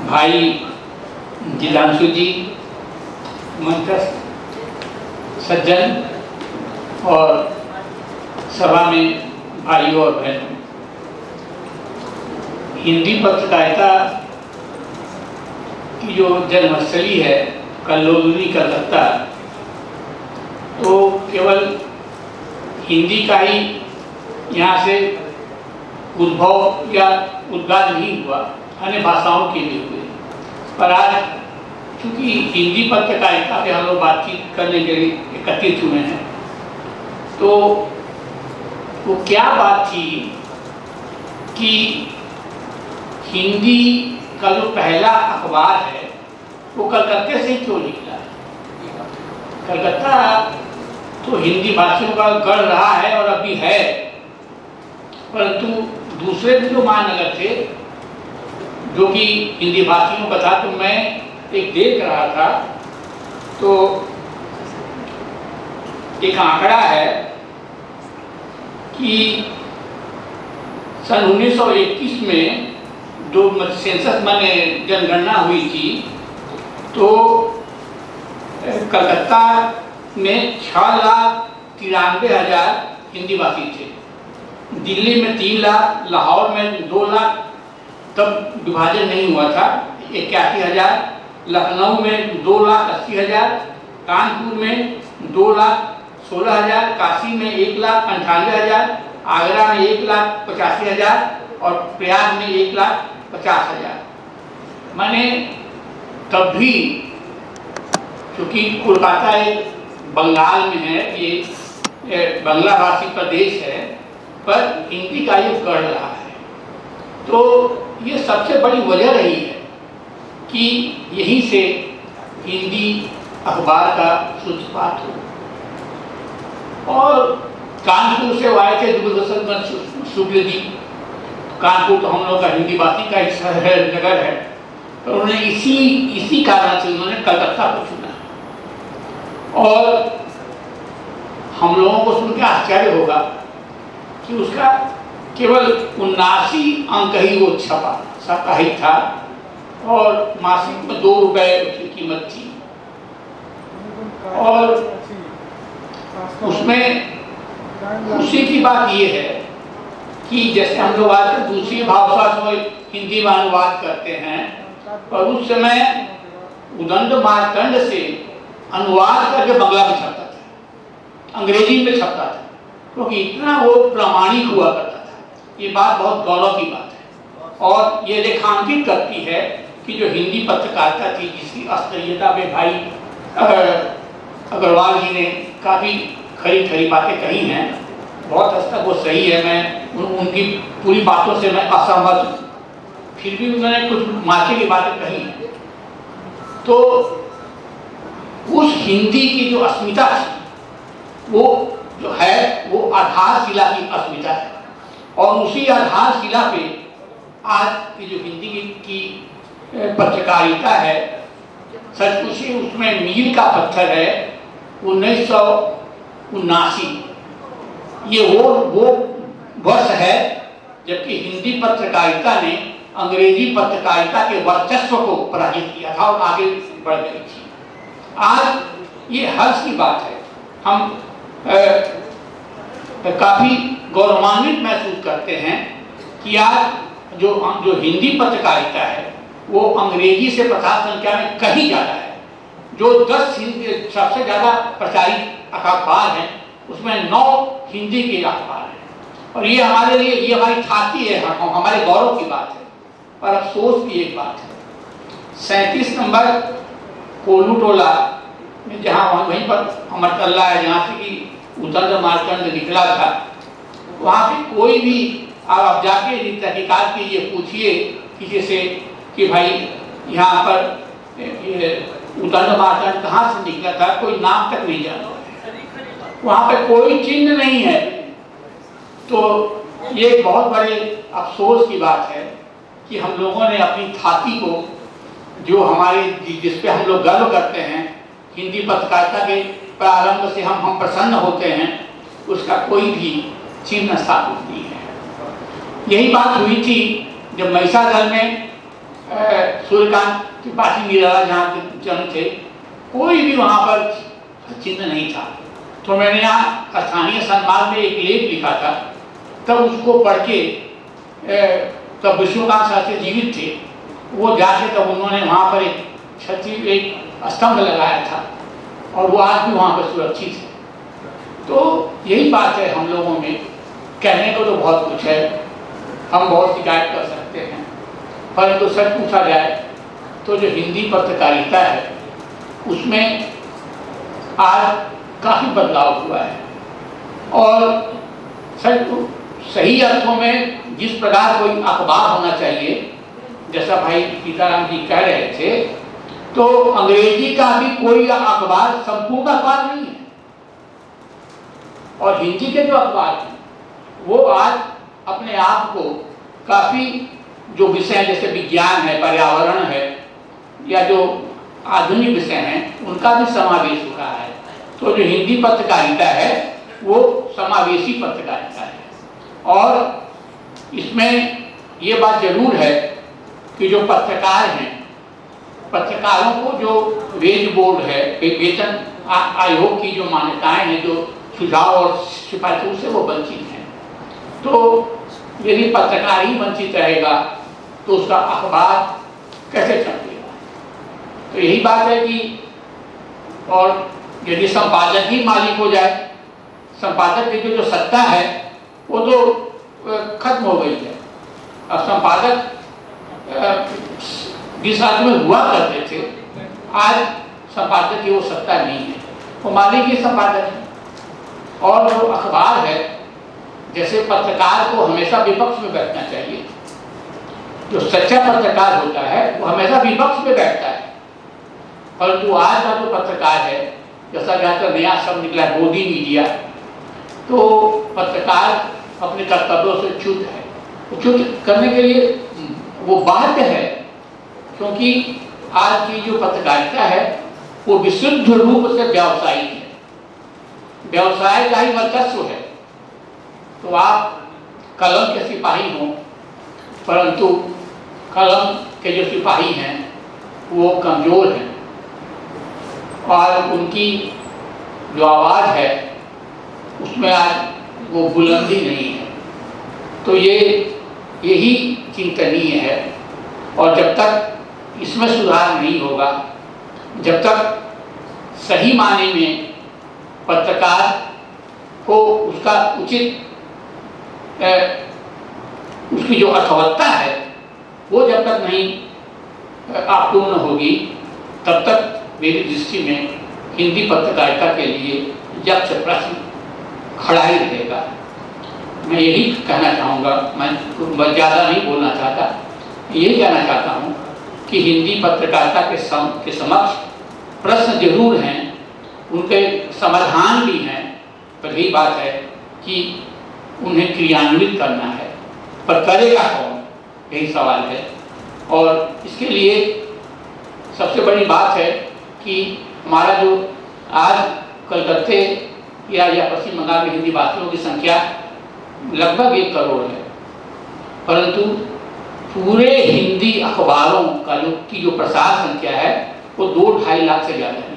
भाई जिलांशु जी, मंत्रस्थ सज्जन और सभा में भाइयों और बहनों, हिंदी पत्रकारिता की जो जन्मस्थली है कल्लोलिनी कलकत्ता, तो केवल हिंदी का ही यहाँ से उद्भव या उद्गार नहीं हुआ, अन्य भाषाओं के भी हुए। पर आज चूँकि हिंदी पत्रकारिता पे हम लोग बातचीत करने के लिए एकत्रित हुए हैं, तो वो क्या बात थी कि हिंदी का जो पहला अखबार है वो कलकत्ते से क्यों निकला। कलकत्ता तो हिंदी भाषियों का गढ़ रहा है और अभी है, परंतु दूसरे भी जो महानगर थे जो कि हिंदी भाषियों का था, तो मैं एक देख रहा था, तो एक आंकड़ा है कि सन 1921 में जो सेंसस माने जनगणना हुई थी, तो कलकत्ता में 6,93,000 हिंदी भाषी थे, दिल्ली में 3 लाख, लाहौर में 2 लाख, तब विभाजन नहीं हुआ था, 81,000, लखनऊ में 2,80,000, कानपुर में 2,16,000, काशी में 1,98,000, आगरा में 1,85,000 और प्रयाग में 1,50,000। माने तब भी, क्योंकि कोलकाता एक बंगाल में है, ये बांग्ला भाषी प्रदेश है, पर हिंदी का ये गढ़ रहा है। तो ये सबसे बड़ी वजह रही है कि यहीं से हिंदी अखबार का सूत्रपात हो। और कानपुर से आए थे दूरदर्शन शुक्ल जी, कानपुर तो हम लोग का हिंदी भाषी का एक नगर है, तो उन्होंने इसी कारण से उन्होंने कलकत्ता को चुना। और हम लोगों को सुन के आश्चर्य होगा कि उसका केवल 79 अंक ही वो छपा, साप्ताहिक था और मासिक में 2 रुपए उसकी कीमत थी। और उसमें खुशी की बात ये है कि जैसे हम लोग आज दूसरी भाषा से हिंदी में अनुवाद करते हैं, पर उस समय उदंड मार्तंड से अनुवाद करके बंगला में छपता था, अंग्रेजी में छपता था, क्योंकि इतना वो प्रामाणिक हुआ करता था। ये बात बहुत गौरव की बात है और ये रेखांकित करती है कि जो हिंदी पत्रकारिता थी, जिसकी स्तरीयता में भाई अग्रवाल जी ने काफ़ी खरी बातें कही हैं, बहुत हद तक वो सही है। मैं उनकी पूरी बातों से मैं असहमत हूँ, फिर भी उन्होंने कुछ मार्के की बातें कही। तो उस हिंदी की जो अस्मिता थी, वो जो है वो आधारशिला की अस्मिता है, और उसी आधारशिला पे आज की जो हिंदी की पत्रकारिता है, सचमुच ही उसमें मील का पत्थर है 1979। ये वो वर्ष है जबकि हिंदी पत्रकारिता ने अंग्रेजी पत्रकारिता के वर्चस्व को पराजित किया था और आगे बढ़ गई थी। आज ये हर्ष की बात है, हम काफ़ी गौरवान्वित महसूस करते हैं कि आज जो हिंदी पत्रकारिता है वो अंग्रेजी से 50 संख्या में कहीं ज़्यादा है। जो 10 सबसे ज़्यादा प्रचारित अखबार हैं, उसमें 9 हिंदी के अखबार हैं। और ये हमारे लिए, ये हमारी छाती है, हमारे गौरव की बात है। पर अफसोस की एक बात है, 37 नंबर कोल्लू टोला में, जहाँ वहीं पर अमरतल्ला है, जहाँ से कि उदंड मार्तंड निकला था, वहाँ पे कोई भी आप जाके तहकीकात कीजिए, पूछिए किसी से कि भाई यहाँ पर उदंड मार्तंड कहाँ से निकला था, कोई नाम तक नहीं जाना है, वहाँ पे कोई चिन्ह नहीं है। तो ये एक बहुत बड़े अफसोस की बात है कि हम लोगों ने अपनी छाती को, जो हमारे जिस पे हम लोग गर्व करते हैं, हिंदी पत्रकारिता के प्रारंभ से हम प्रसन्न होते हैं, उसका कोई भी चिन्ह स्थापित नहीं है। यही बात हुई थी जब महिषादल में सूर्यकांत त्रिपाठी निराला जहाँ के जन्म थे, कोई भी वहाँ पर चिन्ह नहीं था। तो मैंने यहाँ स्थानीय संवाद में एक लेख लिखा था, तब उसको पढ़ के तब विष्णुकांत शास्त्री जीवित थे, वो जाके तब उन्होंने वहाँ पर एक स्तंभ लगाया था और वो आज भी वहाँ पर सुरक्षित है। तो यही बात है, हम लोगों में कहने को तो बहुत कुछ है, हम बहुत शिकायत कर सकते हैं, परंतु सच पूछा जाए तो जो हिंदी पत्रकारिता है उसमें आज काफ़ी बदलाव हुआ है। और सही अर्थों में जिस प्रकार कोई अखबार होना चाहिए, जैसा भाई सीताराम जी कह रहे थे, तो अंग्रेजी का भी कोई अखबार संपूर्ण अखबार नहीं है, और हिंदी के जो अखबार हैं वो आज अपने आप को काफ़ी जो विषय जैसे विज्ञान है, पर्यावरण है, या जो आधुनिक विषय हैं उनका भी समावेश हो रहा है। तो जो हिंदी पत्रकारिता है वो समावेशी पत्रकारिता है। और इसमें ये बात जरूर है कि जो पत्रकार हैं, पत्रकारों को जो वेज बोर्ड है, वेतन आयोग की जो मान्यताएं हैं, जो सुझाव और सिफारिशों से वो वंचित हैं। तो यदि पत्रकार ही वंचित रहेगा तो उसका अखबार कैसे चलेगा? तो यही बात है कि, और यदि संपादक ही मालिक हो जाए, संपादक की जो सत्ता है वो तो खत्म हो गई है। अब संपादक जिस राज्य में हुआ करते थे, आज संपादक की वो सत्ता नहीं है, वो मालिक ही संपादक है। और जो अखबार है, जैसे पत्रकार को हमेशा विपक्ष में बैठना चाहिए, जो सच्चा पत्रकार होता है वो हमेशा विपक्ष में बैठता है, परंतु आज का जो पत्रकार है, जैसा कि नया शब्द निकला गोदी मीडिया, तो पत्रकार अपने कर्तव्यों से च्युत है। च्युत करने के लिए वो बाध्य है, क्योंकि आज की जो पत्रकारिता है वो विशुद्ध रूप से व्यावसायिक है, व्यवसाय का ही वर्चस्व है। तो आप कलम के सिपाही हों, परंतु कलम के जो सिपाही हैं वो कमज़ोर हैं और उनकी जो आवाज़ है उसमें आज वो बुलंदी नहीं है। तो यही चिंतनीय है, और जब तक इसमें सुधार नहीं होगा, जब तक सही मायने में पत्रकार को उसका उचित उसकी जो अर्थवत्ता है वो जब तक नहीं आपूर्ण होगी, तब तक मेरी दृष्टि में हिंदी पत्रकारिता के लिए यक्ष प्रश्न खड़ा ही रहेगा। मैं यही कहना चाहूँगा, मैं ज़्यादा नहीं बोलना चाहता, यही कहना चाहता हूँ कि हिंदी पत्रकारिता के समक्ष प्रश्न जरूर हैं, उनके समाधान भी हैं, पर यही बात है कि उन्हें क्रियान्वित करना है, पर करेगा कौन, यही सवाल है। और इसके लिए सबसे बड़ी बात है कि हमारा जो आज कलकत्ते या पश्चिम बंगाल में हिंदी भाषियों की संख्या लगभग 1 करोड़ है, परंतु पूरे हिंदी अखबारों का की जो प्रसार संख्या है वो 2-2.5 लाख से ज़्यादा है।